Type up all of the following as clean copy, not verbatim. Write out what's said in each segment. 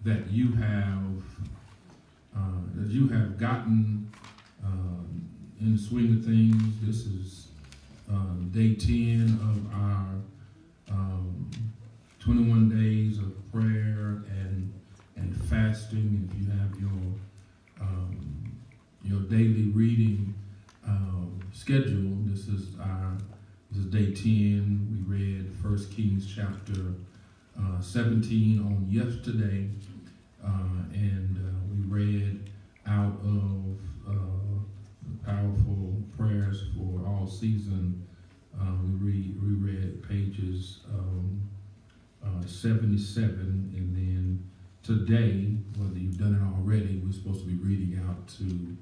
that you have gotten in the swing of things. This is day 10 of our 21 days of prayer and fasting. If you have your daily reading schedule, this is day 10. We read 1 Kings chapter 17 on yesterday, and we read out of the powerful prayers for all season. We read pages 77, and then today, whether you've done it already, we're supposed to be reading out to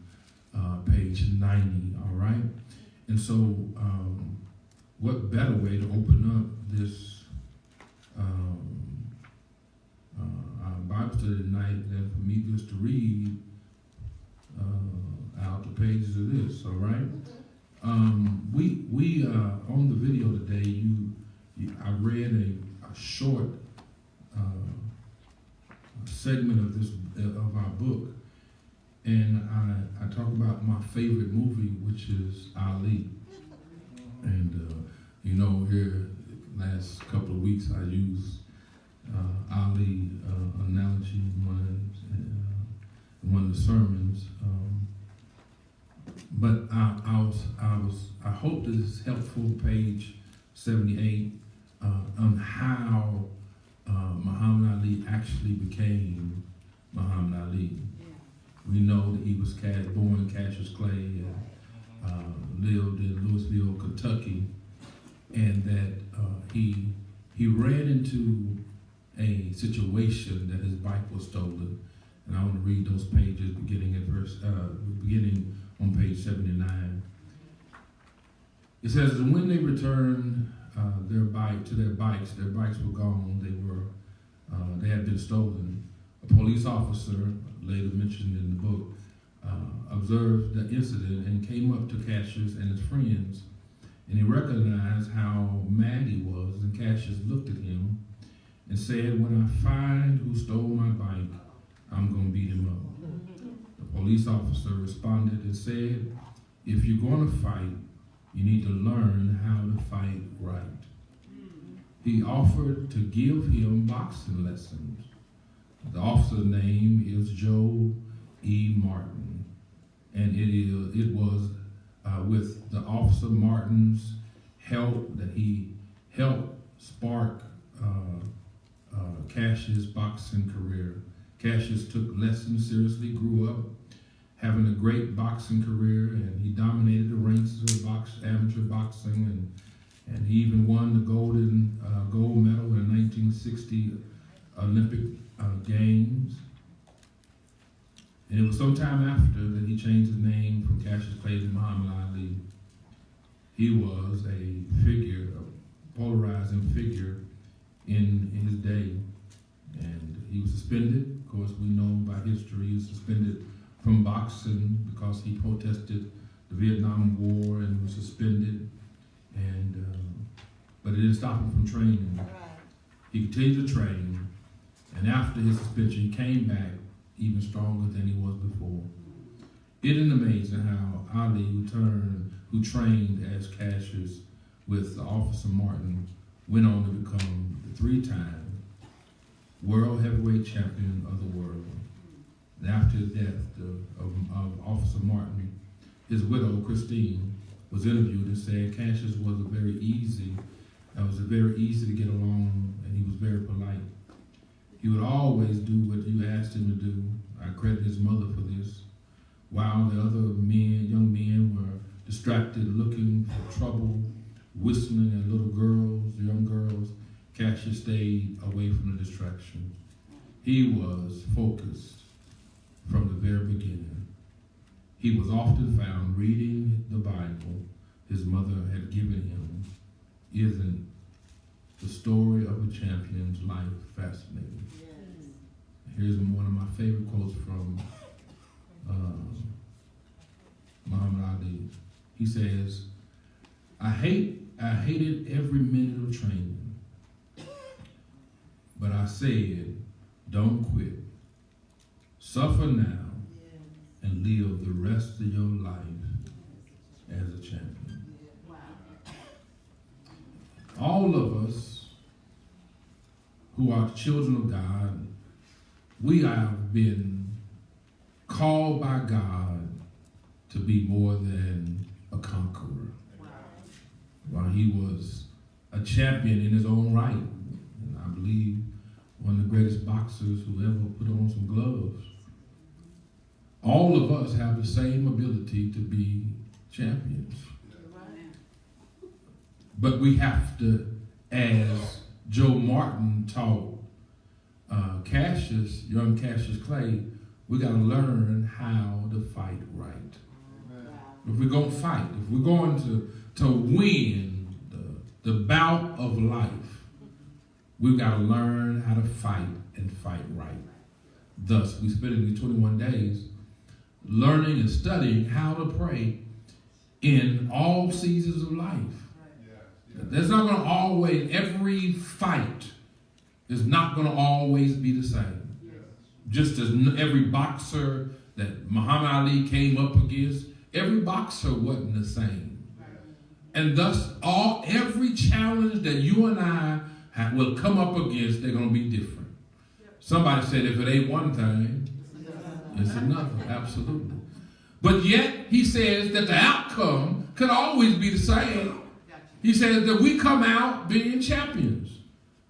page 90, all right? And so, what better way to open up this our Bible study tonight than for me just to read out the pages of this, all right? We on the video today, I read a short segment of our book, and I talk about my favorite movie, which is Ali. And here last couple of weeks I used Ali analogy in one of the sermons. But I hope this is helpful. Page 78 on how Muhammad Ali actually became Muhammad Ali. Yeah. We know that he was born in Cassius Clay and lived in Louisville, Kentucky, and that he ran into a situation that his bike was stolen. And I want to read those pages beginning on page 79. It says, and when they returned their bikes were gone. They had been stolen. A police officer, later mentioned in the book, observed the incident and came up to Cassius and his friends, and he recognized how mad he was. And Cassius looked at him and said, when I find who stole my bike, I'm going to beat him up. The police officer responded and said, if you're going to fight, you need to learn how to fight right. He offered to give him boxing lessons. The officer's name is Joe E. Martin, and it was with the officer Martin's help that he helped spark Cassius' boxing career. Cassius took lessons seriously, grew up having a great boxing career, and he dominated the ranks of amateur boxing, and he even won the gold medal in the 1960 Olympic Games. And it was sometime after that he changed his name from Cassius Clay to Muhammad Ali. He was a figure, a polarizing figure in his day, and he was suspended. Of course, we know by history he was suspended from boxing because he protested the Vietnam War and was suspended. But it didn't stop him from training. He continued to train, and after his suspension, he came back even stronger than he was before. Isn't it amazing how Ali, who trained as Cassius with Officer Martin, went on to become the 3-time world heavyweight champion of the world. And after the death of Officer Martin, his widow, Christine, was interviewed and said Cassius was very easy to get along, and he was very polite. He would always do what you asked him to do. I credit his mother for this. While the other young men were distracted, looking for trouble, whistling at young girls, Cassius stayed away from the distraction. He was focused from the very beginning. He was often found reading the Bible his mother had given him. Isn't the story of a champion's life fascinating? Yes. Here's one of my favorite quotes from Muhammad Ali. He says, I hated every minute of training, but I said, don't quit Suffer now and live the rest of your life as a champion. All of us who are children of God, we have been called by God to be more than a conqueror. While he was a champion in his own right, and I believe one of the greatest boxers who ever put on some gloves. All of us have the same ability to be champions. But we have to, as Joe Martin taught young Cassius Clay, we got to learn how to fight right. If we're going to fight, if we're going to win the bout of life, we've got to learn how to fight and fight right. Thus, we spent these 21 days learning and studying how to pray in all seasons of life. There's not going to always, every fight is not going to always be the same. Just as every boxer that Muhammad Ali came up against, every boxer wasn't the same. And thus, every challenge that you and I will come up against, they're going to be different. Somebody said, if it ain't one thing, it's another. Absolutely. But yet, he says that the outcome could always be the same. He says that we come out being champions.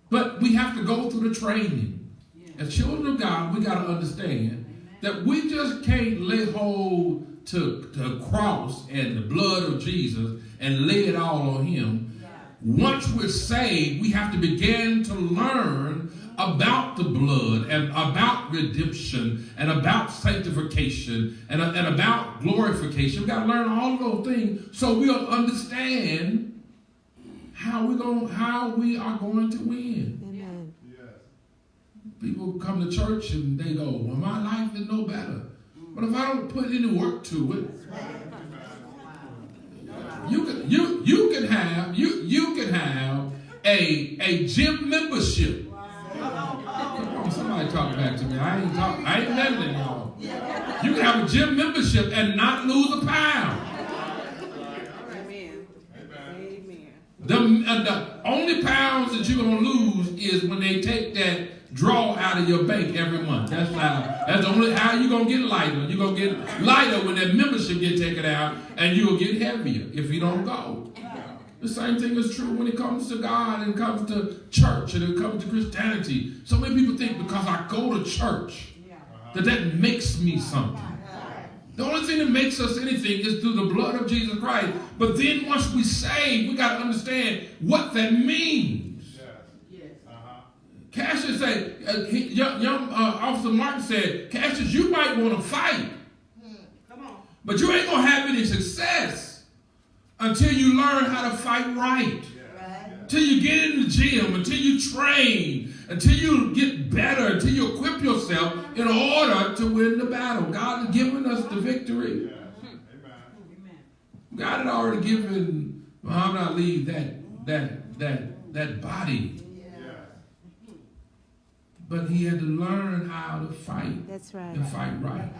But we have to go through the training. As children of God, we got to understand that we just can't lay hold to the cross and the blood of Jesus and lay it all on him. Once we're saved, we have to begin to learn about the blood and about redemption and about sanctification and about glorification. We've got to learn all of those things so we'll understand how we are going to win. Amen. People come to church and they go, well, my life is no better. But if I don't put any work to it, you can have a gym membership. Come on, somebody talk back to me. I ain't meddling, y'all. You can have a gym membership and not lose a pound. The only pounds that you're going to lose is when they take that draw out of your bank every month. That's the only how you're going to get lighter. You're going to get lighter when that membership gets taken out, and you'll get heavier if you don't go. The same thing is true when it comes to God and it comes to church and it comes to Christianity. So many people think because I go to church that makes me something. The only thing that makes us anything is through the blood of Jesus Christ. But then once we save, we got to understand what that means. Cassius said, young Officer Martin said, Cassius, you might want to fight. But you ain't going to have any success until you learn how to fight right. Until you get in the gym, until you train, until you get better, until you equip yourself in order to win the battle. God has given us the victory. God had already given Muhammad Ali that body. But he had to learn how to fight. That's right. And fight right.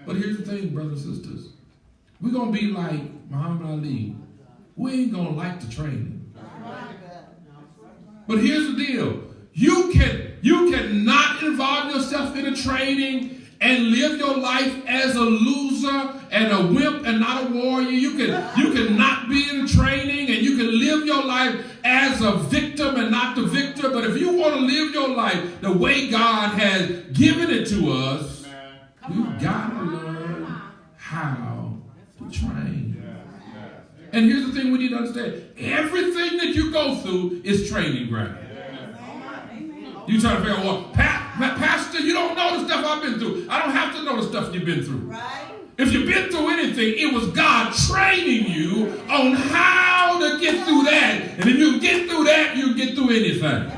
But here's the thing, brothers and sisters. We're going to be like Muhammad Ali. We ain't going to like the training. But here's the deal. You cannot involve yourself in a training and live your life as a loser and a wimp and not a warrior. You cannot be in training and you can live your life as a victim and not the victor. But if you want to live your life the way God has given it to us, we've got to learn how to train. And here's the thing we need to understand. Everything that you go through is training ground. You try to figure out, well, Pastor, you don't know the stuff I've been through. I don't have to know the stuff you've been through. Right. If you've been through anything, it was God training you on how to get through that. And if you get through that, you get through anything.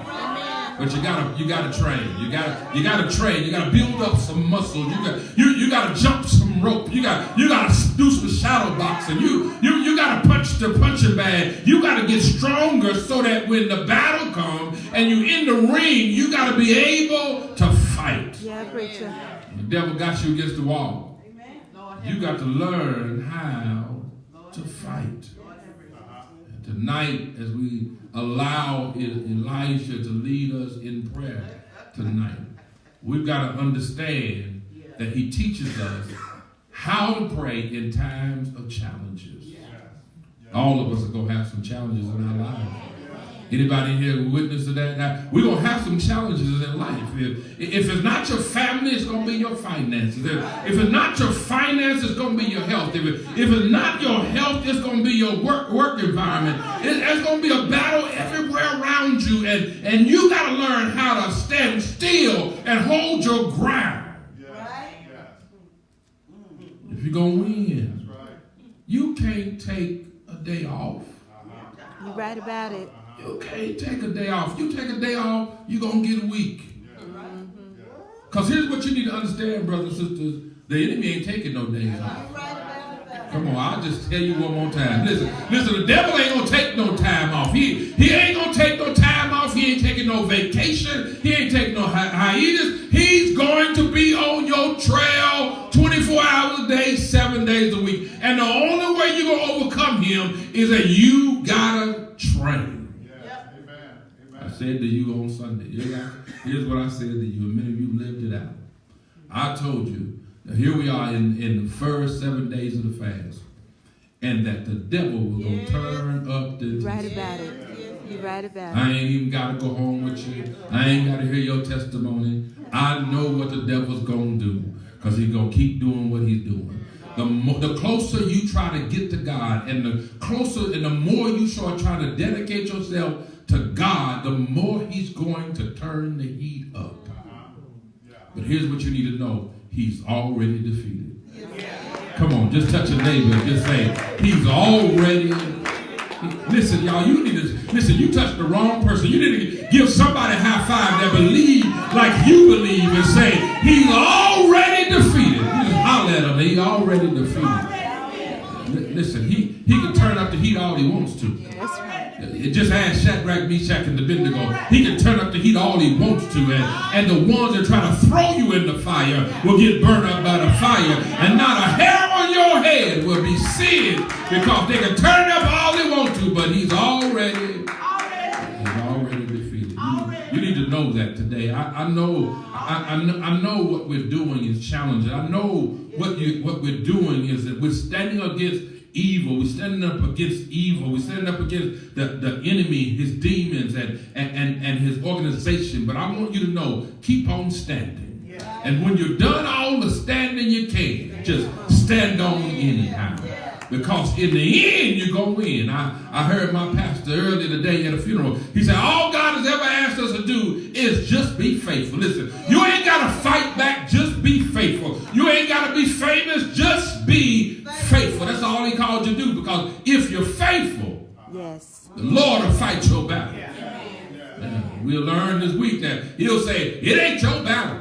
But you gotta train. You gotta train. You gotta build up some muscles. You gotta jump some rope. You gotta do some shadow boxing. You gotta punch the punching bag. You gotta get stronger so that when the battle comes and you're in the ring, you gotta be able to fight. Yeah, preacher. The devil got you against the wall. You got to learn how to fight. And tonight, as we allow Elijah to lead us in prayer tonight, we've got to understand that he teaches us how to pray in times of challenges. All of us are going to have some challenges in our lives. Anybody here witness to that? Now, we're going to have some challenges in life. If it's not your family, it's going to be your finances. If it's not your finances, it's going to be your health. If it's not your health, it's going to be your work environment. There's going to be a battle everywhere around you, and you got to learn how to stand still and hold your ground. If you're going to win, you can't take a day off. You're right about it. You can't take a day off. You take a day off, you're going to get weak. Because here's what you need to understand, brothers and sisters. The enemy ain't taking no days off. Come on, I'll just tell you one more time. Listen, the devil ain't going to take no time off. He ain't going to take no time off. He ain't taking no vacation. He ain't taking no hiatus. He's going to be on your trail 24 hours a day, 7 days a week. And the only way you're going to overcome him is that you got to train. I said to you on Sunday, here's what I said to you, and many of you lived it out. I told you, now here we are in the first 7 days of the fast, and that the devil will go turn up the... You're right about it. You're right about it. I ain't even got to go home with you. I ain't got to hear your testimony. I know what the devil's going to do, because he's going to keep doing what he's doing. The closer you try to get to God, and the closer and the more you start trying to dedicate yourself to God, the more he's going to turn the heat up. But here's what you need to know. He's already defeated. Come on, just touch a neighbor and just say, he's already... Listen, y'all, you need to... Listen, you touched the wrong person. You need to give somebody a high five that believe like you believe and say, he's already defeated. You just holler at him. He's already defeated. Listen, he can turn up the heat all he wants to. That's right. Just ask Shadrach, Meshach, and Abednego. He can turn up the heat all he wants to, and the ones that try to throw you in the fire will get burned up by the fire, and not a hair on your head will be singed, because they can turn up all they want to, but he's already defeated. You need to know that today. I know what we're doing is challenging. I know what we're doing is that we're standing against evil. We're standing up against evil. We're standing up against the enemy, his demons, and his organization. But I want you to know, keep on standing. Yeah. And when you're done all the standing you can, just stand on anyhow. Because in the end, you're going to win. I heard my pastor earlier today at a funeral. He said, all God has ever asked us to do is just be faithful. Listen, you ain't got to fight back. Just be faithful. You ain't got to be famous. Just be faithful. That's all he called you to do. Because if you're faithful, yes, the Lord will fight your battle. We'll learn this week that he'll say, it ain't your battle.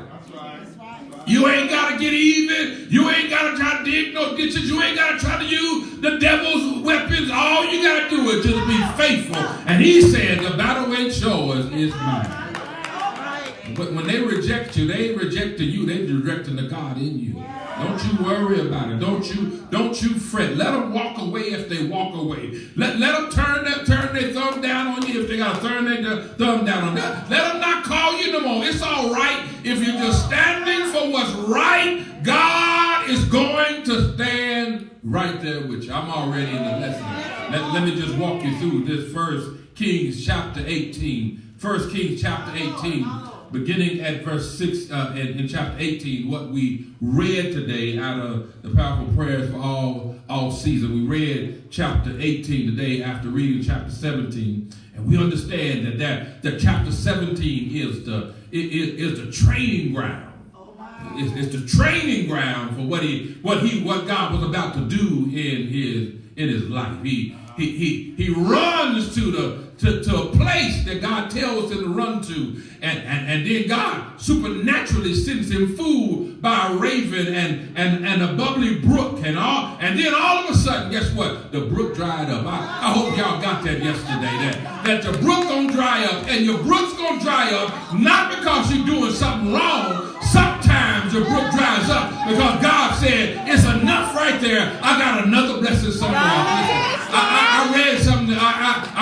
You ain't got to get even. You ain't got to try to dig no ditches. You ain't got to try to use the devil's weapons. All you got to do is just be faithful. And he said, the battle ain't yours, it's mine. But when they reject you, they ain't rejecting you. They're rejecting the God in you. Don't you worry about it. Don't you fret. Let them walk away if they walk away. Let them turn their thumb down on you if they got to turn their thumb down on that. Let them not call you no more. It's all right if you're just standing for what's right. God is going to stand right there with you. I'm already in the lesson. Let me just walk you through this 1 Kings chapter 18. 1 Kings chapter 18. Beginning at verse 6 in chapter 18, what we read today out of the powerful prayers for all season. We read chapter 18 today after reading chapter 17. And we understand that chapter 17 is the training ground. It's the training ground for what God was about to do in his life. He runs to a place that God tells him to run to, and then God supernaturally sends him food by a raven and a bubbly brook and then all of a sudden, guess what? The brook dried up. I hope y'all got that yesterday. That the brook gonna dry up, and your brook's gonna dry up not because you're doing something wrong. Sometimes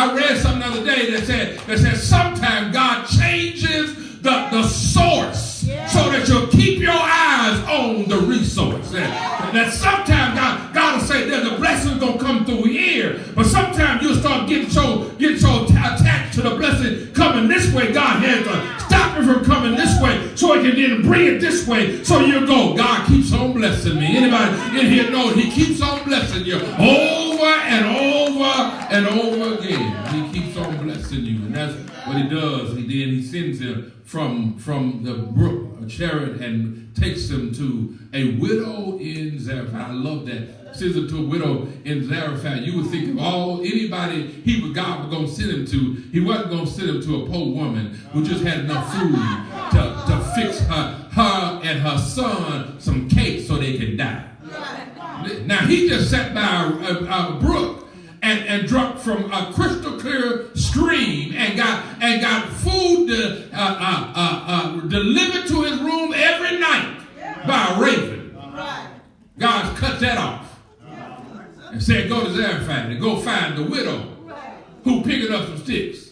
I read something the other day that said sometimes God changes the source so that you'll keep your eyes on the resource. That sometimes God will say there's a blessing going to come through here, but sometimes you'll start getting so attached to the blessing coming this way. God has to stop it from coming this way so he can then bring it this way. So you go, God keeps on blessing me. Anybody in here know he keeps on blessing you over and over and over again. He keeps on blessing you, and that's what he does. He sends him from the brook of Cherith and takes him to a widow in Zarephath. I love that. Sends him to a widow in Zarephath. You would think of anybody God was going to send him to. He wasn't going to send him to a poor woman who just had enough food to fix her and her son some cake so they could die. Now he just sat by a brook and drunk from a crystal clear stream and got food delivered to his room every night by a raven. God cut that off and said, go to Zarephath and go find the widow who picking up some sticks.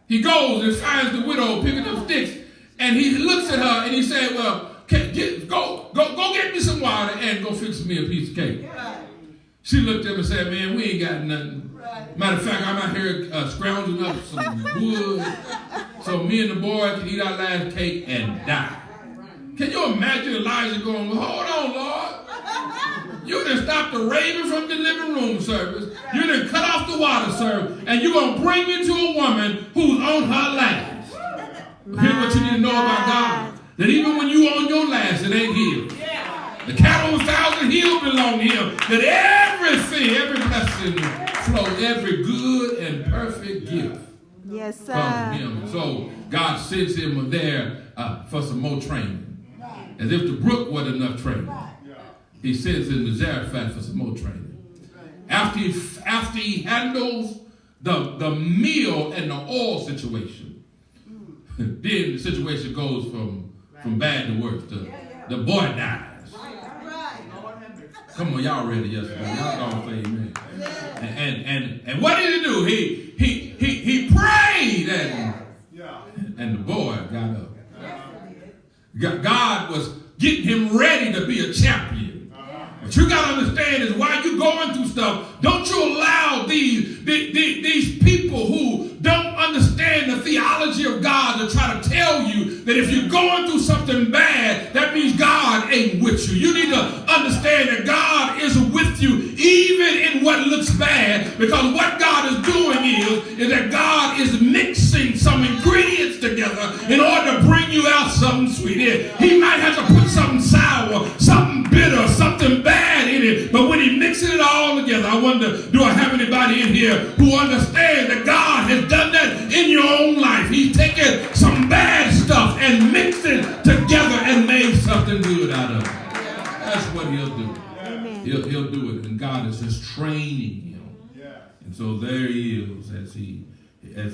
He goes and finds the widow picking up sticks, and he looks at her and he said, well, go get me some water and go fix me a piece of cake. She looked at him and said, man, we ain't got nothing. Matter of fact, I'm out here scrounging up some wood so me and the boy can eat our last cake and die. Can you imagine Elijah going, well, hold on, Lord. You done stopped the raven from the living room service. You done cut off the water service. And you're going to bring me to a woman who's on her last. Here's what you need to know about God. That even when you on your last, it ain't healed. The cattle of 1,000 hills belong to him. That everything, every blessing flows, every good and perfect gift Yes, sir. from him. So God sends him there for some more training. As if the brook wasn't enough training. He sends him to Zarephath for some more training. After he handles the meal and the oil situation, then the situation goes from bad to worse. The boy dies. Come on, y'all ready yesterday? Y'all don't say amen. And what did he do? He prayed and the boy got up. God was getting him ready to be a champion. What you got to understand is while you're going through stuff, don't you allow these people who don't understand the theology of God to try to tell you that if you're going through something bad, that means God ain't with you. You need to understand that God is with you even in what looks bad, because what God is doing is that God is mixing some ingredients together in order to bring you out something sweet. He might have to put something sour, something bitter, something bad in it, but when he mixes it all together, I wonder, do I have anybody in here who understands that God has done that in your own life? He's taken some bad stuff and mixed it together and made something good out of it. That's what he'll do. He'll do it, and God is just training him. And so there he is as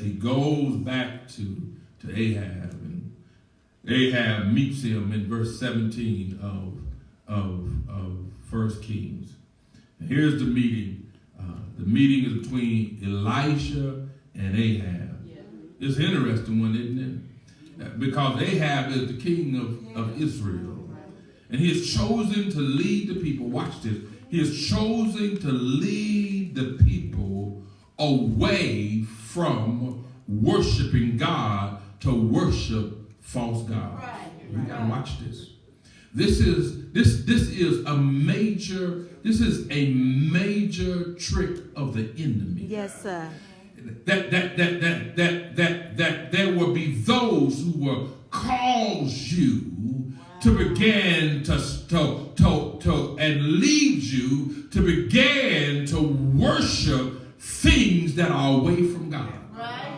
he goes back to Ahab, and Ahab meets him in verse 17 of 1 Kings. And here's the meeting. The meeting is between Elisha and Ahab. It's an interesting one, isn't it? Because Ahab is the king of Israel. And he is chosen to lead the people. Watch this. He is chosen to lead the people away from worshiping God to worship false gods. You gotta watch this. This is a major trick of the enemy. Yes, sir. That there will be those who will cause you to begin to and lead you to begin to worship things that are away from God. Right.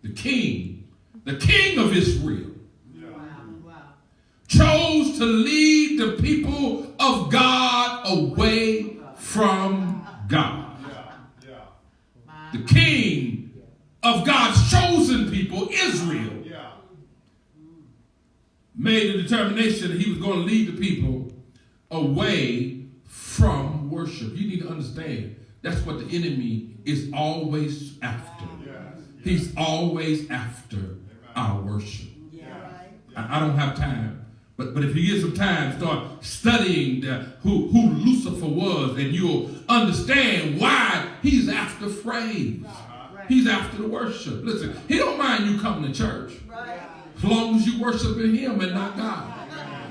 The king of Israel, chose to lead the people of God away from God. The king of God's chosen people, Israel, made the determination that he was going to lead the people away from worship. You need to understand That's what the enemy is always after. He's always after our worship. I don't have time. But if you get some time, start studying who Lucifer was, and you'll understand why he's after praise. He's after the worship. Listen, he don't mind you coming to church as long as you worshiping him and not God.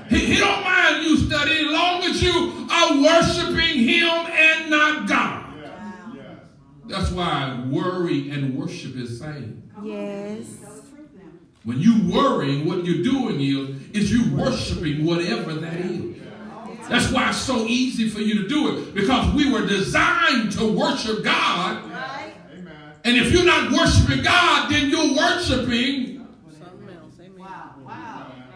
He don't mind you studying as long as you are worshiping him and not God. That's why worry and worship is same. Yes. When you worrying, what you're doing is you worshiping whatever that is. That's why it's so easy for you to do it, because we were designed to worship God. And if you're not worshiping God, then you're worshiping something else.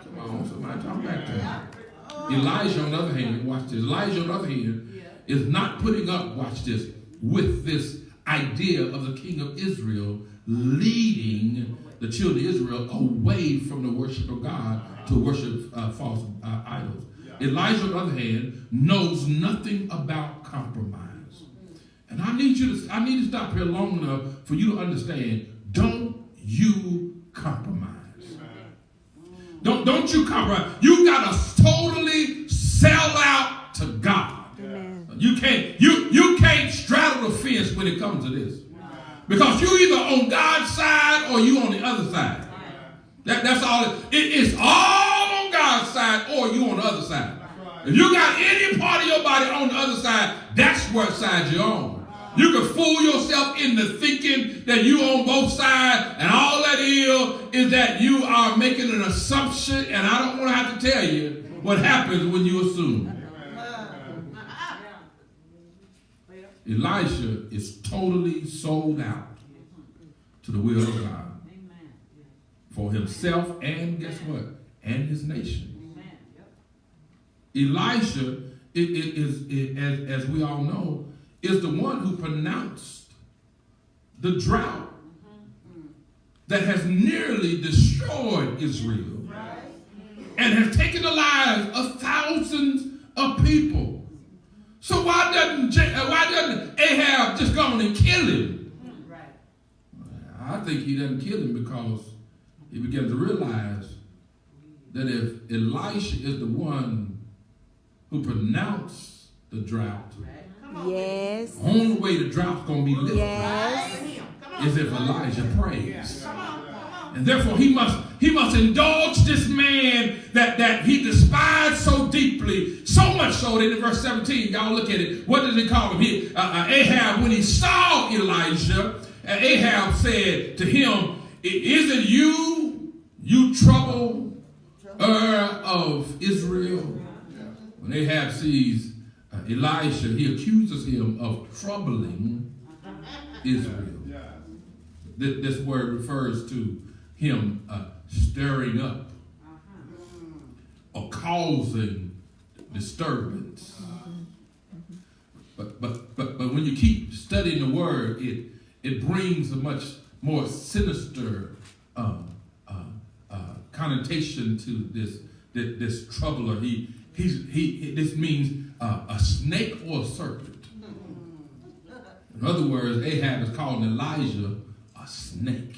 Come on, somebody talk back to me. Elijah, on the other hand, watch this. Elijah, on the other hand, is not putting up, watch this, with this idea of the king of Israel leading the children of Israel away from the worship of God to worship false idols. Elijah, on the other hand, knows nothing about compromise. And I need to stop here long enough for you to understand, don't you compromise. Don't you compromise. You got to totally sell out to God. You can't straddle the fence when it comes to this. Because you're either on God's side or you on the other side. That's all. It's all on God's side or you on the other side. If you got any part of your body on the other side, that's what side you're on. You can fool yourself into thinking that you on both sides, and all that is that you are making an assumption, and I don't want to have to tell you what happens when you assume. Elisha is totally sold out to the will of God for himself and guess what? And his nation. Elisha, as we all know, is the one who pronounced the drought that has nearly destroyed Israel and has taken the lives of thousands of people. So why doesn't Ahab just go on and kill him? I think he doesn't kill him because he begins to realize that if Elisha is the one who pronounced the drought, yes, the only way the drought's going to be lifted is if Elijah prays. And therefore he must indulge this man that he despised so deeply, so much so that in verse 17, y'all look at it, what does he call him? Ahab, when he saw Elijah, Ahab said to him, is it you trouble of Israel? When Ahab sees Elisha, he accuses him of troubling Israel. This word refers to him stirring up or causing disturbance. But when you keep studying the word, it brings a much more sinister connotation to this troubler. This means a snake or a serpent. In other words, Ahab is calling Elijah a snake.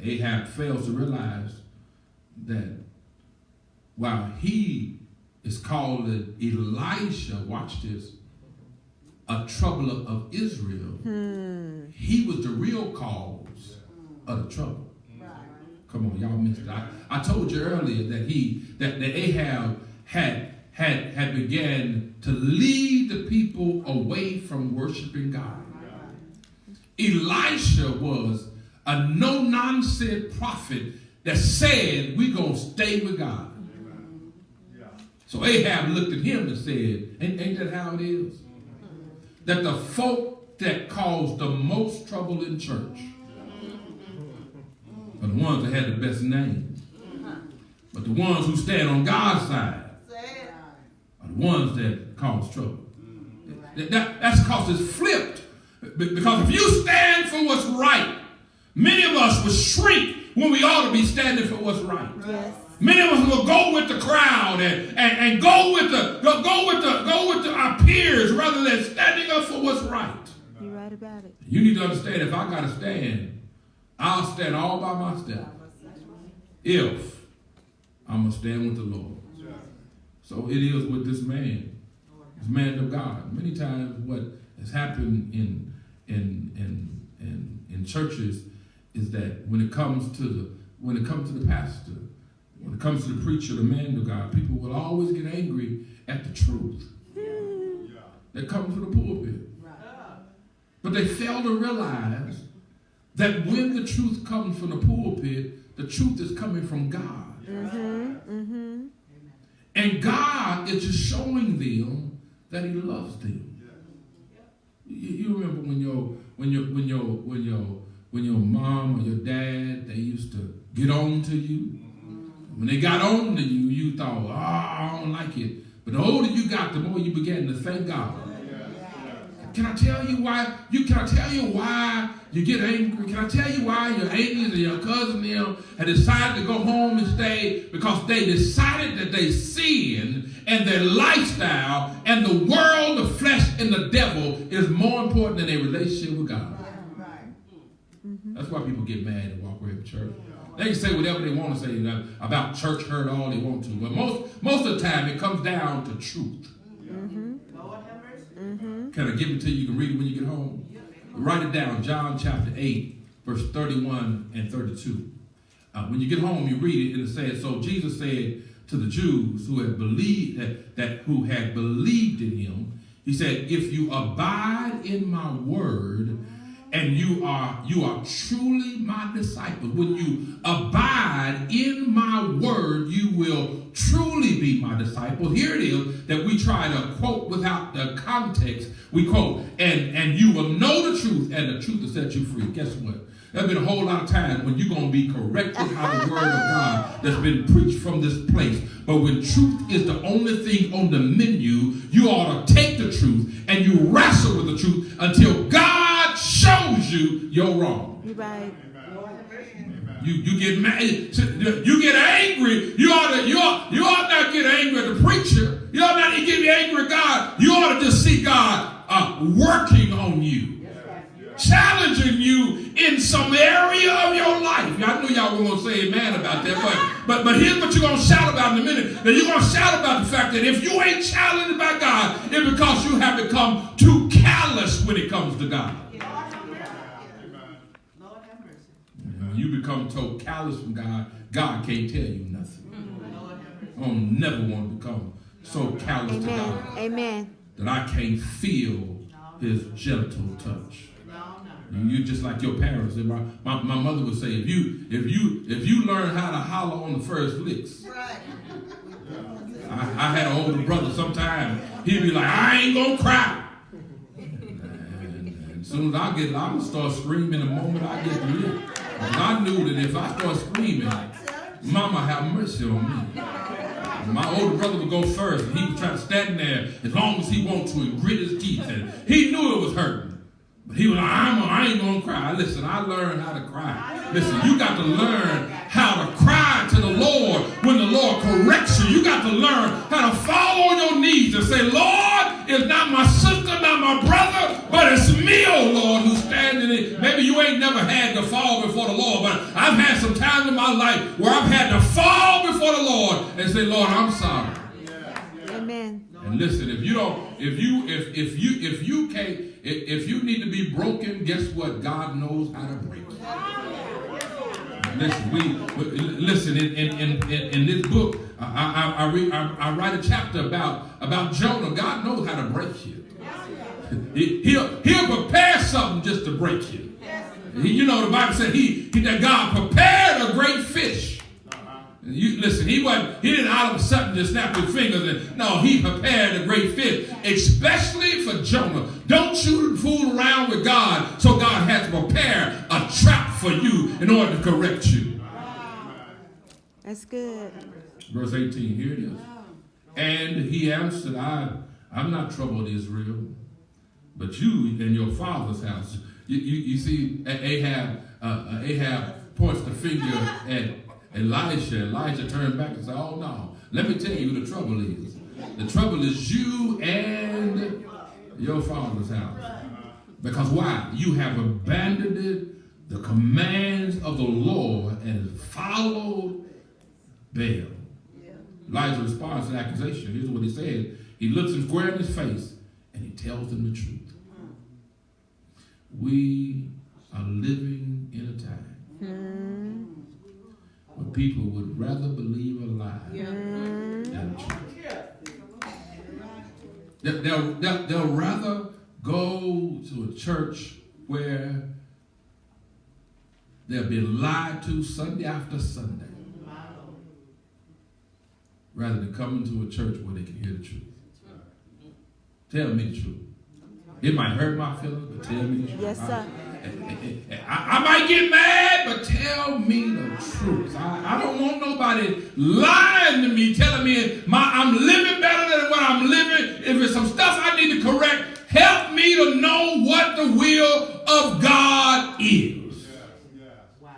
Ahab fails to realize that while he is called Elisha, watch this, a troubler of Israel, he was the real cause of the trouble. Come on, y'all missed it. I told you earlier that Ahab had began to lead the people away from worshiping God. Elisha was a no-nonsense prophet that said, we're going to stay with God. So Ahab looked at him and said, ain't that how it is? That the folk that cause the most trouble in church are the ones that had the best name. But the ones who stand on God's side are the ones that cause trouble. That's because it's flipped. Because if you stand for what's right, many of us will shrink when we ought to be standing for what's right. Yes. Many of us will go with the crowd and go with our peers rather than standing up for what's right. You're right about it. You need to understand, if I got to stand, I'll stand all by myself. If I'm going to stand with the Lord. So it is with this man of God. Many times what has happened in churches is that when it comes to the pastor, when it comes to the preacher, the man of God, people will always get angry at the truth that comes from the pulpit. But they fail to realize that when the truth comes from the pulpit, the truth is coming from God. And God is just showing them that He loves them. You remember when your mom or your dad, they used to get on to you. When they got on to you, you thought, I don't like it. But the older you got, the more you began to thank God. Can I tell you why? Can I tell you why you get angry? Can I tell you why your aunties and your cousin them had decided to go home and stay? Because they decided that they sin and their lifestyle and the world, the flesh, and the devil is more important than their relationship with God. That's why people get mad and walk away from church. They can say whatever they want to say about church hurt all they want to. But most of the time it comes down to truth. Can I give it to you? You can read it when you get home. Write it down. John chapter 8, verse 31 and 32. When you get home, you read it, and it says, so Jesus said to the Jews who had believed in him, he said, if you abide in my word, and you are truly my disciples. When you abide in my word, you will truly be my disciples. Here it is that we try to quote without the context. We quote, and you will know the truth, and the truth will set you free. Guess what? There's been a whole lot of times when you're going to be corrected by the word of God that's been preached from this place. But when truth is the only thing on the menu, you ought to take the truth and you wrestle with the truth until God shows you you're wrong. You're right. You get mad. You get angry. You ought not get angry at the preacher. You ought not get angry at God. You ought to just see God working on you. Challenging you in some area of your life. I knew y'all were going to say amen about that, but here's what you're going to shout about in a minute. Now you're going to shout about the fact that if you ain't challenged by God, it's because you have become too callous when it comes to God. When you become so callous from God, God can't tell you nothing. I don't never want to become so callous to God. Amen. That I can't feel his gentle touch. You're just like your parents. My mother would say, if you learn how to holler on the first licks. Right. I had an older brother. Sometimes he'd be like, I ain't gonna cry. And as soon as I'm gonna start screaming the moment I get the lick. And I knew that if I start screaming, Mama have mercy on me. My older brother would go first, and he would try to stand there as long as he wanted to and grit his teeth. And he knew it was hurting. But he was like, I ain't going to cry. Listen, I learned how to cry. Listen, you got to learn how to cry to the Lord when the Lord corrects you. You got to learn how to fall on your knees and say, Lord, it's not my sister, not my brother, but it's me, oh Lord, who's standing in. Maybe you ain't never had to fall before the Lord, but I've had some time in my life where I've had to fall before the Lord and say, Lord, I'm sorry. Amen. And listen, if you need to be broken, guess what? God knows how to break you. Listen. In this book, I write a chapter about Jonah. God knows how to break you. He'll prepare something just to break you. You know, the Bible said that God prepared a great fish. Listen, he didn't all of a sudden just snap his fingers. No, he prepared a great fish, especially for Jonah. Don't you fool around with God, so God has to prepare a trap for you in order to correct you. That's good. Verse 18, here it is. And he answered, I'm not troubled, Israel, but you and your father's house. You see, Ahab points the finger at Elisha. Elijah turned back and said, oh no, let me tell you who the trouble is. The trouble is you and your father's house. Because why? You have abandoned the commands of the Lord and followed Baal. Elijah responds to the accusation. Here's what he said. He looks him square in his face and he tells them the truth. We are living in a time where people would rather believe a lie than the truth. They'll rather go to a church where they'll be lied to Sunday after Sunday rather than coming to a church where they can hear the truth. Tell me the truth. It might hurt my feelings, but tell me the truth. Yes, sir. I might get mad, but tell me the truth. I don't want nobody lying to me, telling me I'm living better than what I'm living. If there's some stuff I need to correct, help me to know what the will of God is. Wow.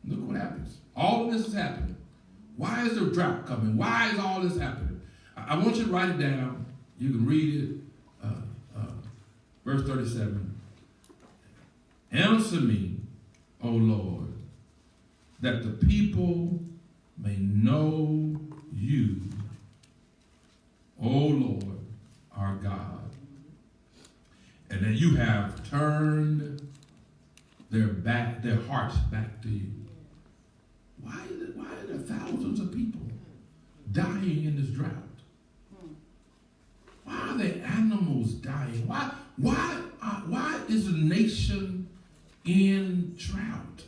Look what happens. All of this is happening. Why is the drought coming? Why is all this happening? I want you to write it down. You can read it. Verse 37. Answer me, O Lord, that the people may know you, O Lord, our God, and that you have turned their hearts back to you. Why are there thousands of people dying in this drought? Why are there animals dying? Why is the nation in drought?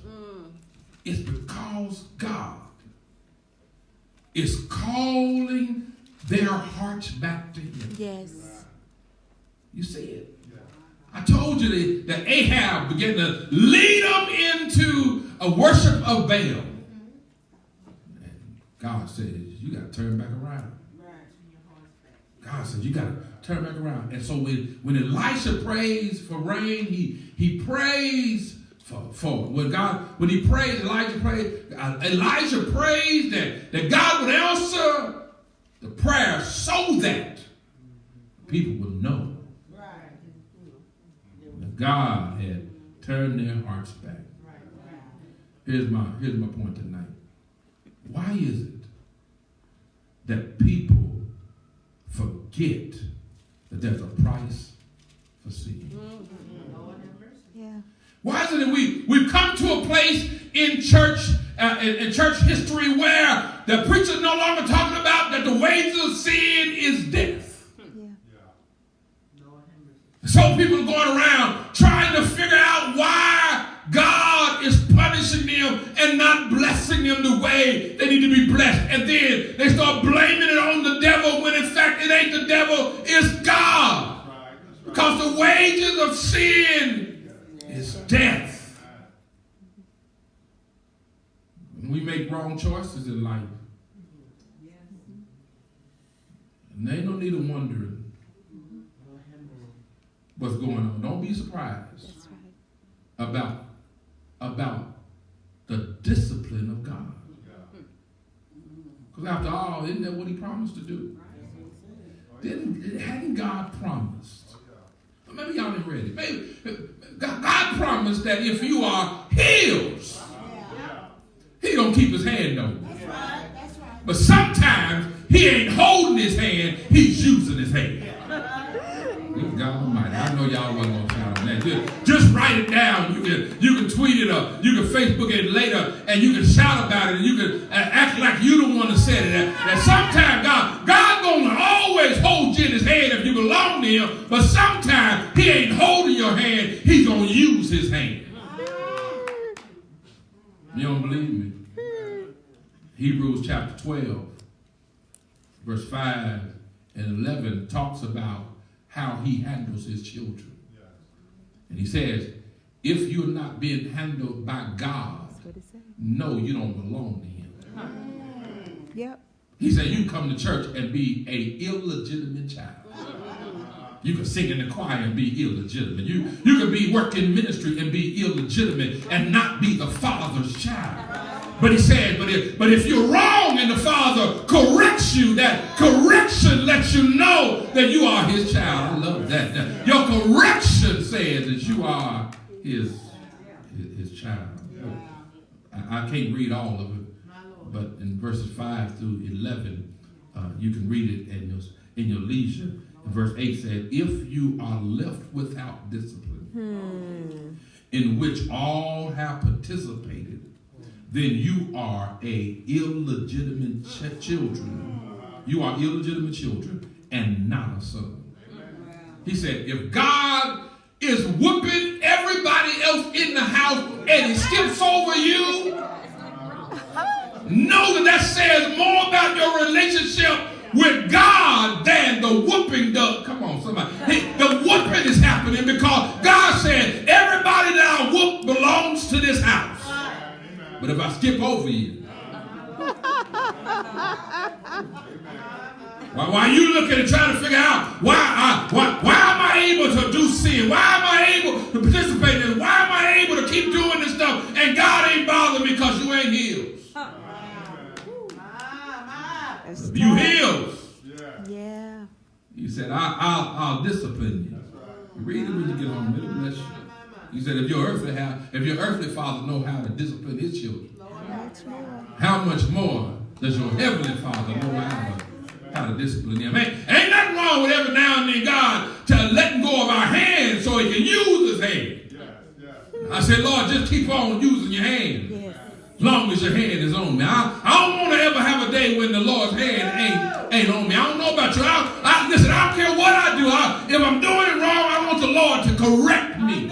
It's because God is calling their hearts back to Him. Yes. You see it? I told you that Ahab began to lead them into a worship of Baal. And God says, you got to turn back around. God said, you got to turn back around. And so when Elisha prays for rain, he prays when he prays, Elijah prays that God would answer the prayer so that people would know that God had turned their hearts back. Here's my point tonight. Why is it that people forget that there's a price for sin? Yeah. Why is it that we've come to a place in church history where the preacher's no longer talking about that the wages of sin is death? Yeah. So people are going around trying to figure out why God is punishing them and not blessing them the way they need to be blessed. And then they start blaming it on the devil when in fact it ain't the devil, it's God. Because the wages of sin is death. When we make wrong choices in life, and there ain't no need of wondering what's going on. Don't be surprised about the discipline of God. Because after all, isn't that what He promised to do? Hadn't God promised? Maybe y'all ain't ready. Maybe God promised that if you are healed, He gonna keep His hand on you. That's right. But sometimes He ain't holding His hand; He's using His hand. Good God Almighty! I know y'all wasn't gonna shout on that. Just write it down. You can tweet it or you can Facebook it later, and you can shout about it, and you can act like you the one that said it. That sometimes God gonna always hold you in His hand if you belong to Him, but sometimes He ain't holding your hand; He's gonna use His hand. You don't believe me? Hebrews chapter 12, verse 5 and 11 talks about how He handles His children. And He says, if you're not being handled by God, no, you don't belong to Him. Yep. He said you can come to church and be an illegitimate child. You can sing in the choir and be illegitimate. You can be working ministry and be illegitimate and not be the Father's child. But he said, but if you're wrong and the Father corrects you, that correction lets you know that you are his child. I love that. Your correction says that you are his child. I can't read all of it, but in verses 5 through 11, you can read it in your leisure. And verse 8 said, if you are left without discipline, in which all have participated, then you are illegitimate children. You are illegitimate children and not a son. He said, if God is whooping everybody else in the house and he skips over you, know that says more about your relationship with God than the whooping does. Come on, somebody. The whooping is happening because God said everybody that I whoop belongs to this house. But if I skip over you, why you looking and trying to figure out why am I able to do sin? Why am I able to participate in it? Why am I able to keep doing this stuff and God ain't bothered me because you ain't healed? You healed. Yeah. He said, I'll discipline you. Read it when you get home. It'll bless you. He said, if your earthly father know how to discipline his children, how much more does your heavenly Father know how to discipline them? Ain't nothing wrong with every now and then God to letting go of our hands so he can use his hand. I said, Lord, just keep on using your hand. As long as your hand is on me. I don't want to ever have a day when the Lord's hand ain't on me. I don't know about you. Listen, I don't care what I do. If I'm doing it wrong, I want the Lord to correct me.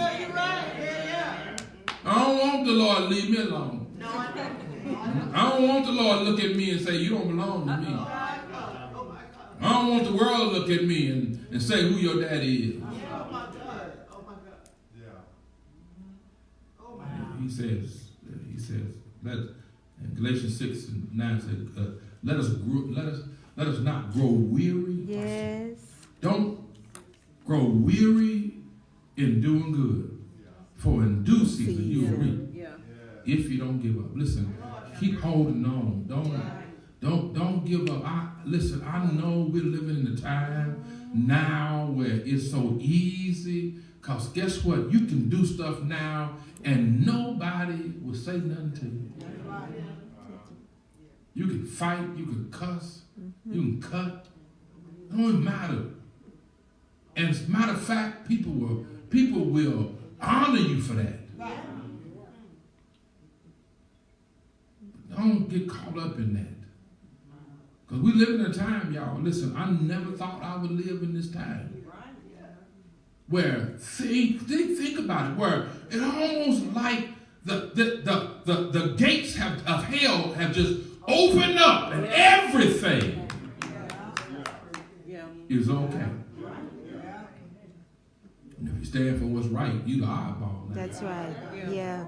I don't want the Lord to leave me alone. I don't want the Lord to look at me and say, you don't belong to me. I don't want the world to look at me and say who your daddy is. He says, in Galatians 6 and 9 said, let us not grow weary. Yes. Don't grow weary in doing good. For in due season you will reap. If you don't give up. Listen, keep holding on. Don't give up. I know we're living in a time now where it's so easy. Because guess what? You can do stuff now and nobody will say nothing to you. You can fight, you can cuss, you can cut. It don't matter. And as a matter of fact, people will honor you for that. Don't get caught up in that. Because we live in a time, y'all. Listen, I never thought I would live in this time. Where, think about it, where it almost like the gates of hell have just opened up and everything is okay. And if you stand for what's right, you the oddball. That's right. Yeah.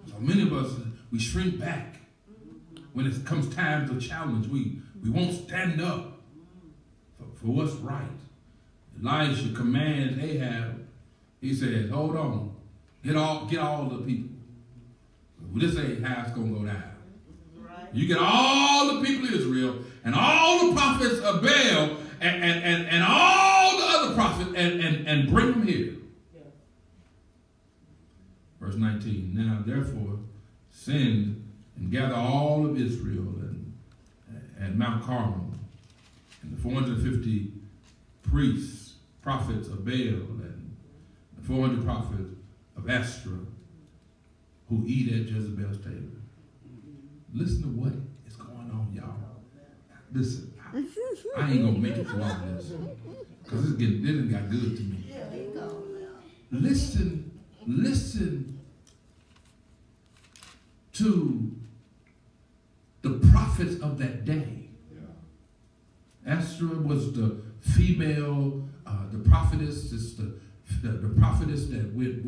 So many of us, we shrink back. When it comes time to challenge, we won't stand up for what's right. Elijah commands Ahab. He says, hold on. Get all the people. This Ahab's going to go down. You get all the people of Israel and all the prophets of Baal and all the other prophets and bring them here. Verse 19, now therefore send and gather all of Israel and Mount Carmel and the 450 priests, prophets of Baal and the 400 prophets of Asherah who eat at Jezebel's table. Listen to what is going on, y'all. Listen, I ain't gonna make it through all this because it didn't got good to me. Listen to the prophets of that day. Asherah was the female, the prophetess. It's the prophetess that with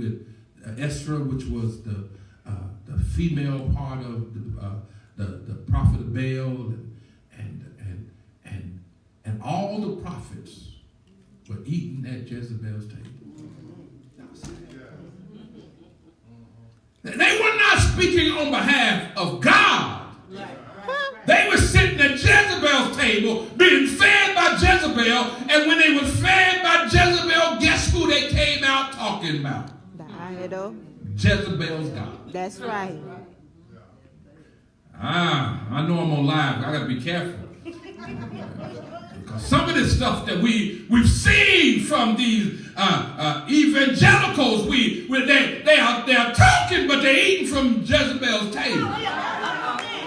Esra, which was the female part of the prophet of Baal, and all the prophets were eating at Jezebel's table. They were not speaking on behalf of God. They were sitting at Jezebel's table, being fed by Jezebel, and when they were fed by Jezebel, guess who they came out talking about? The idol. Jezebel's God. That's right. I know I'm on live. I got to be careful. Because some of this stuff that we've seen from these evangelicals, they are talking, but they're eating from Jezebel's table.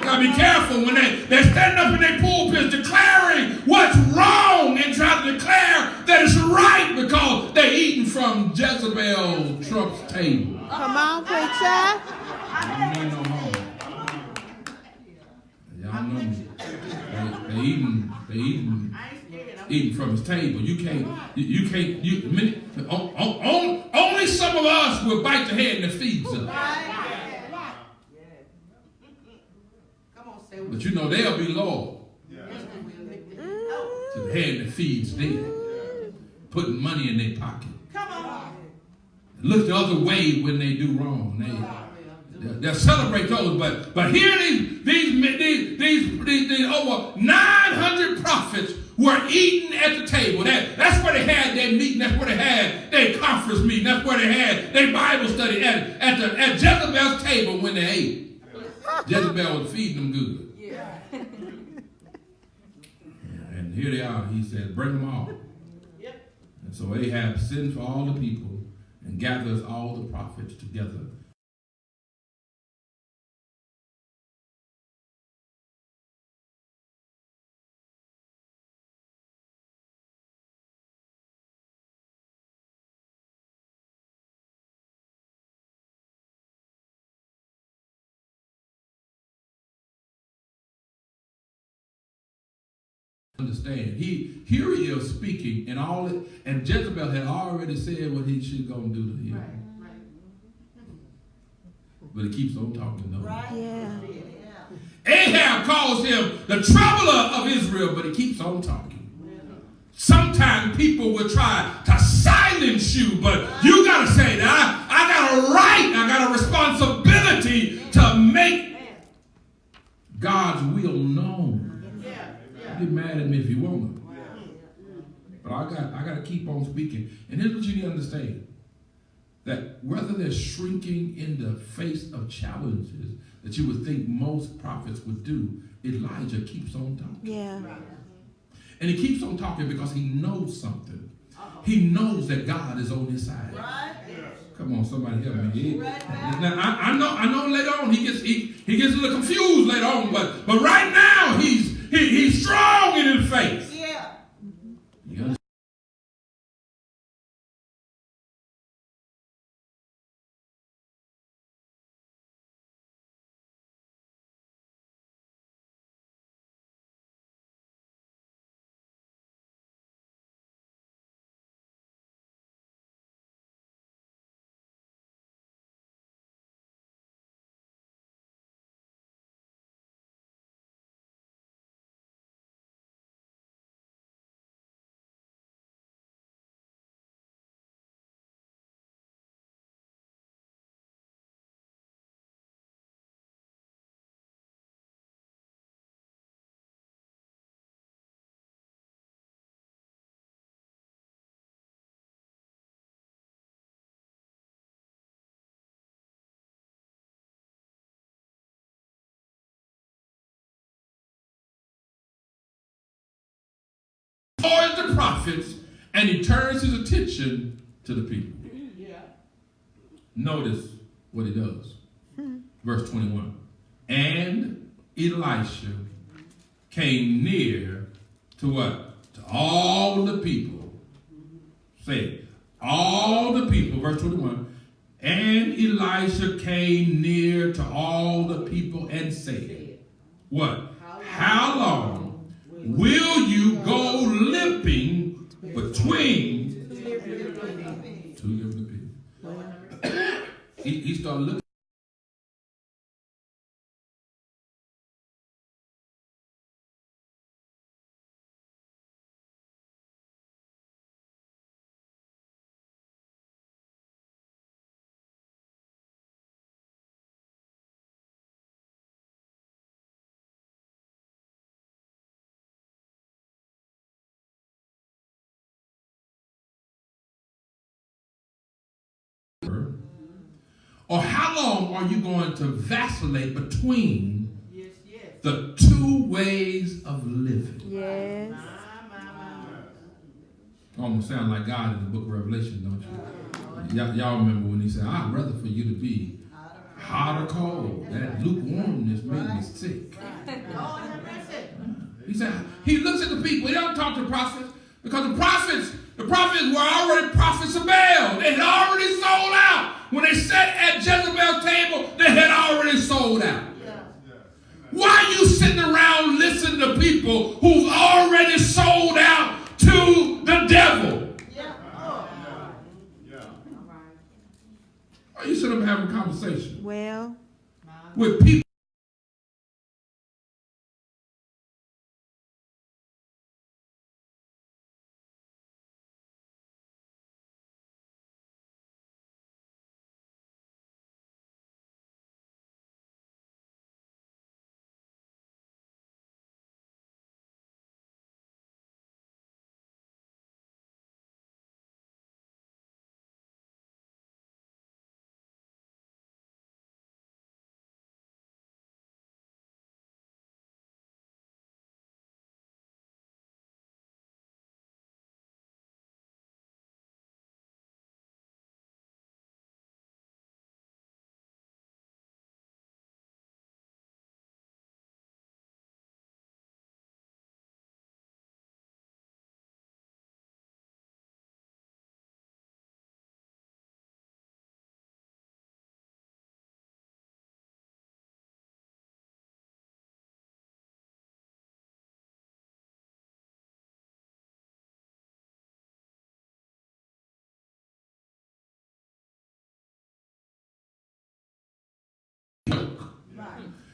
Gotta be careful when they're standing up in their pulpits declaring what's wrong and trying to declare that it's right because they're eating from Jezebel Trump's table. Come on, preacher. Y'all know me. They eating from his table. Only some of us will bite the hand that feeds us. But you know they'll be loyal to the hand that feeds them, putting money in their pocket. Look the other way when they do wrong. They'll celebrate those, but here these over 900 prophets were eating at the table. That's where they had their meeting. That's where they had their conference meeting. That's where they had their Bible study at Jezebel's table when they ate. Jezebel was feeding them good. And here they are. He said, bring them all. And so Ahab sends for all the people and gathers all the prophets together. Understand. Here he is speaking and all it, and Jezebel had already said what he should go and do to him. Right. But he keeps on talking though. Yeah. Ahab calls him the troubler of Israel, but he keeps on talking. Sometimes people will try to silence you, but you got to say that I got a right, I got a responsibility to make God's will known. Get mad at me if you want to. But I got to keep on speaking. And here's what you need to understand. That whether they're shrinking in the face of challenges that you would think most prophets would do, Elijah keeps on talking. Yeah. And he keeps on talking because he knows something. He knows that God is on his side. Come on, somebody help me. Now, I know later on he gets a little confused later on, but right now he's strong in his faith. Yeah. You understand? Towards the prophets, and he turns his attention to the people. Notice what he does. Verse 21. And Elisha came near to what? To all the people. Say it. All the people. Verse 21. And Elisha came near to all the people and said, what? How long will you go limping between two different people? He started looking. Or how long are you going to vacillate between Yes, yes. the two ways of living? Yes. Almost sound like God in the book of Revelation, don't you? Y'all remember when he said, I'd rather for you to be hot or cold. That lukewarmness made me sick. Lord have mercy. He said, he looks at the people. He don't talk to the prophets because the prophets were already prophets of Baal. They had already sold out. When they sat at Jezebel's table, they had already sold out. Why are you sitting around listening to people who've already sold out to the devil? Why are you sitting up having a conversation Well, with people?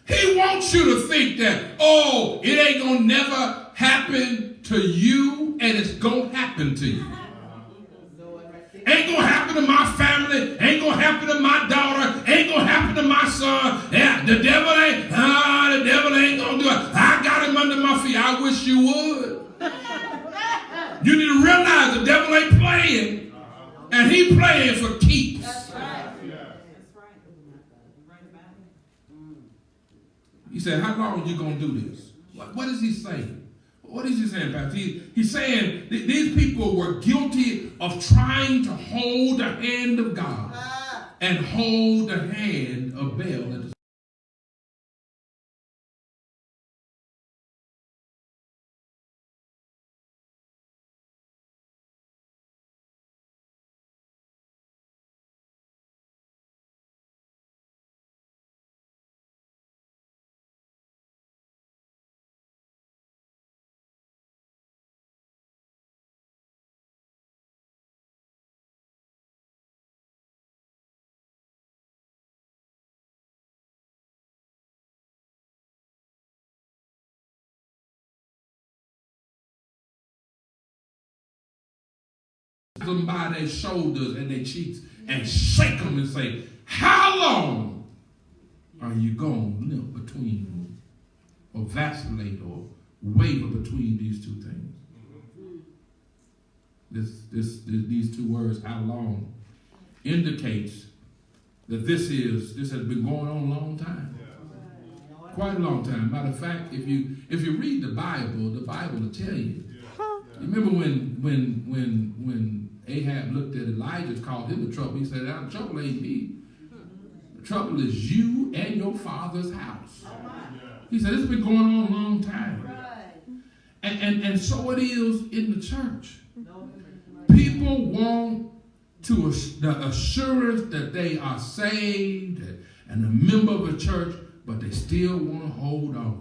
He wants you to think that, oh, it ain't going to never happen to you, and it's going to happen to you. Ain't going to happen to my family. Ain't going to happen to my daughter. Ain't going to happen to my son. Yeah, the devil ain't going to do it. I got him under my feet. I wish you would. You need to realize the devil ain't playing, and he playing for keeps. He said, how long are you going to do this? What is he saying? What is he saying, Pastor? He's saying these people were guilty of trying to hold the hand of God and hold the hand of Baal at the them by their shoulders and their cheeks and shake them and say, how long are you going to limp between or vacillate or waver between these two things? These two words, how long, indicates that this has been going on a long time. Quite a long time. Matter of fact, if you read the Bible will tell you. You remember when Ahab looked at Elijah, called him the trouble. He said, the trouble ain't me. The trouble is you and your father's house. He said, it's been going on a long time. And so it is in the church. People want the assurance that they are saved and a member of a church, but they still want to hold on.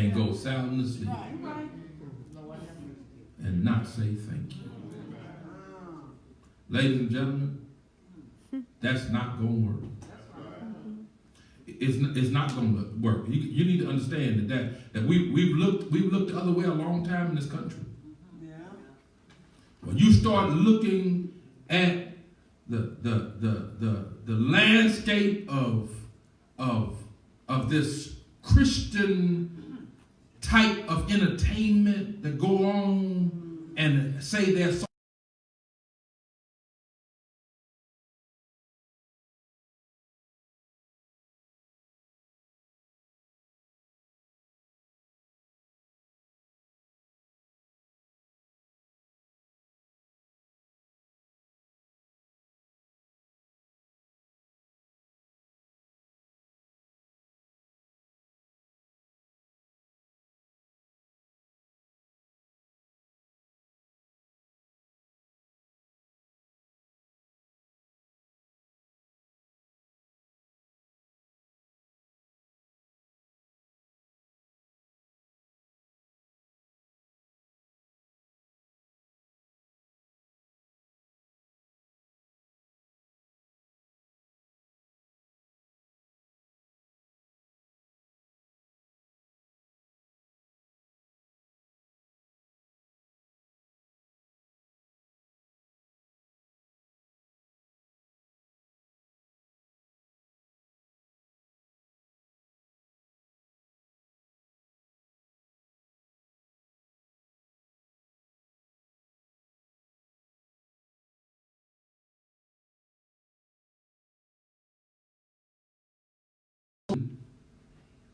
and go sound asleep and not say thank you. Ladies and gentlemen, that's not going to work. It's not going to work. You need to understand that we've looked the other way a long time in this country. When you start looking at the landscape of this Christian type of entertainment that go on and say they're so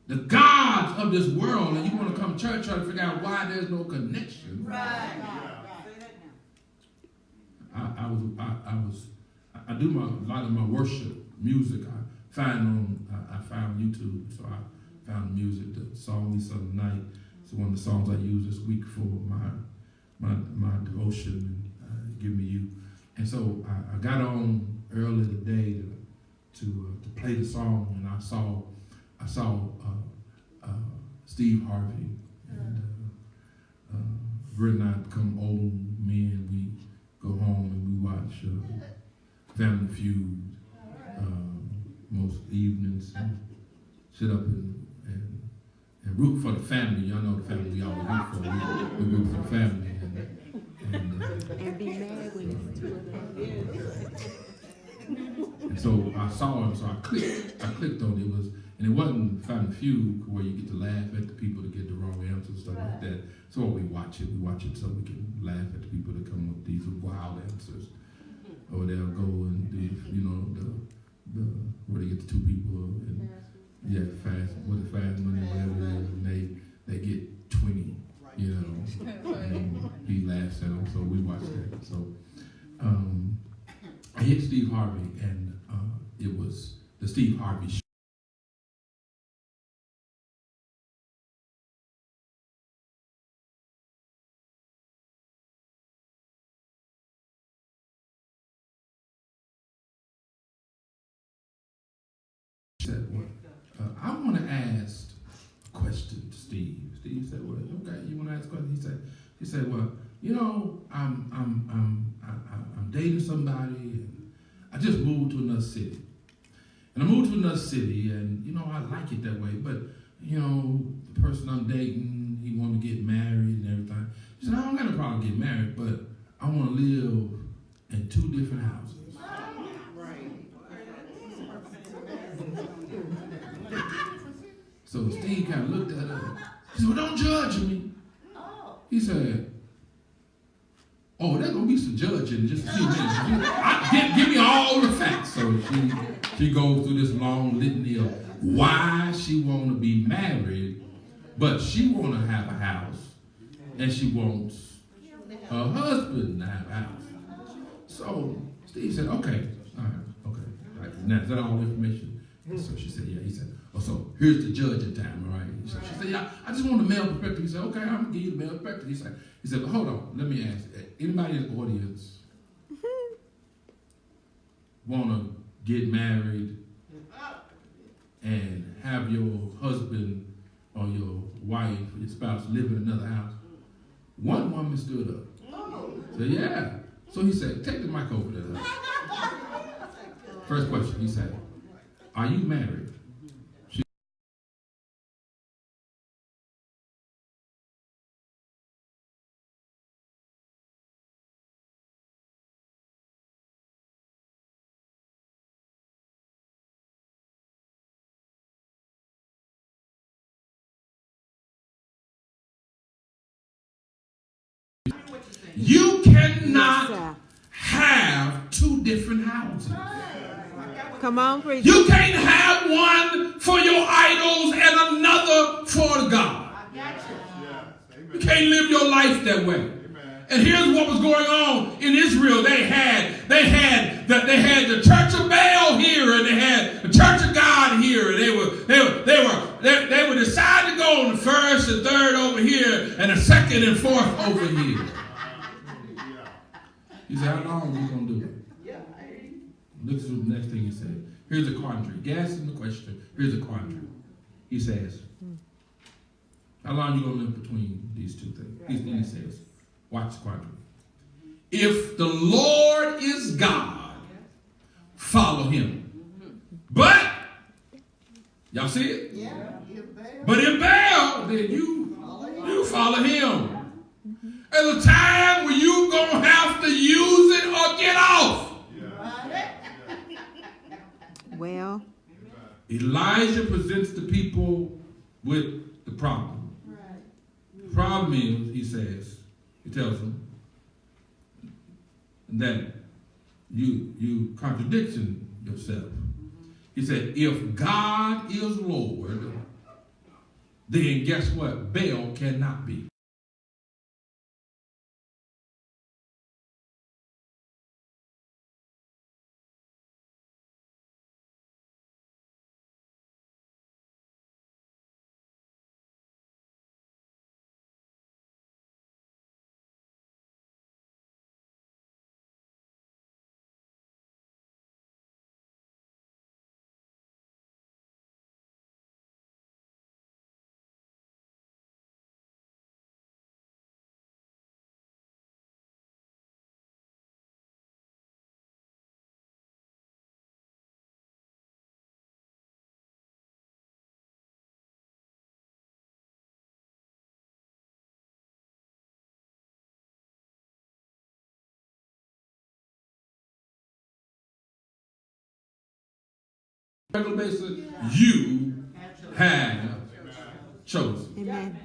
the gods of this world, and you want to come to church trying to figure out why there's no connection. Right. I do a lot of my worship music. I found on YouTube, so I found music. The song we sung tonight is one of the songs I use this week for my devotion and Give Me You. And so I got on early today to play the song, and I saw Steve Harvey, and Britt and I become old men. We go home and we watch Family Feud most evenings, and sit up and root for the family. Y'all know the family we always root for. We root for the family, And be mad when it's 2 o'clock. and so I saw him, so I clicked on it. And it wasn't Family Feud where you get to laugh at the people that get the wrong answer and stuff like that. So we watch it so we can laugh at the people that come up with these wild answers. Or they'll go and do, the where they get the 2 people and fast money, whatever it is, and they get 20, and he laughs at them. So we watch that. So I hit Steve Harvey, and it was the Steve Harvey show. I want to ask a question to Steve. Steve said, "Well, okay, you want to ask a question?" He said, "Well, I'm dating somebody, and I just moved to another city. And I moved to another city, and I like it that way. But the person I'm dating, he want to get married and everything. He said, I don't got a problem getting married, but I want to live in 2 different houses." So Steve kind of looked at her. He said, "Well, don't judge me." He said, "Oh, there's going to be some judging in just a few minutes. Give me all the facts." So she goes through this long litany of why she want to be married, but she want to have a house, and she wants her husband to have a house. So Steve said, "Okay, all right, okay. Now, is that all the information?" So she said, "Yeah." He said, "Oh, so here's the judging time, all right?" So she said, "Yeah, I just want the male perspective." He said, "Okay, I'm going to give you the male perspective." He said, "But hold on, let me ask, anybody in the audience want to get married and have your husband or your wife or your spouse live in another house? One woman stood up. Said, yeah. So he said, take the mic over there. First question, he said, are you married? You cannot have two different houses. Come on, preacher. You can't have one for your idols and another for God. You can't live your life that way. And here's what was going on in Israel. They had the Church of Baal here, and they had the Church of God here. And they were decided to go on the first and third over here, and the second and fourth over here. He said, how long are we going to do it? Look at the next thing he said. Here's a quandary. Asking the question. Here's a quandary. He says, how long are you going to live between these two things? He says, watch the quandary. If the Lord is God, follow him. But, y'all see it? Yeah. But in Baal, then you follow him. There's a time when you're going to have to use it or get off. Well, Elijah presents the people with the problem. The problem is, he tells them that you contradicting yourself. He said, if God is Lord, then guess what? Baal cannot be. Regular basis, you have chosen. amen.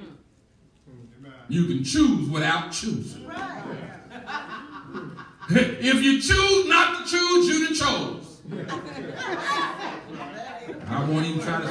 You can choose without choosing. If you choose not to choose, you done chose. I won't even try to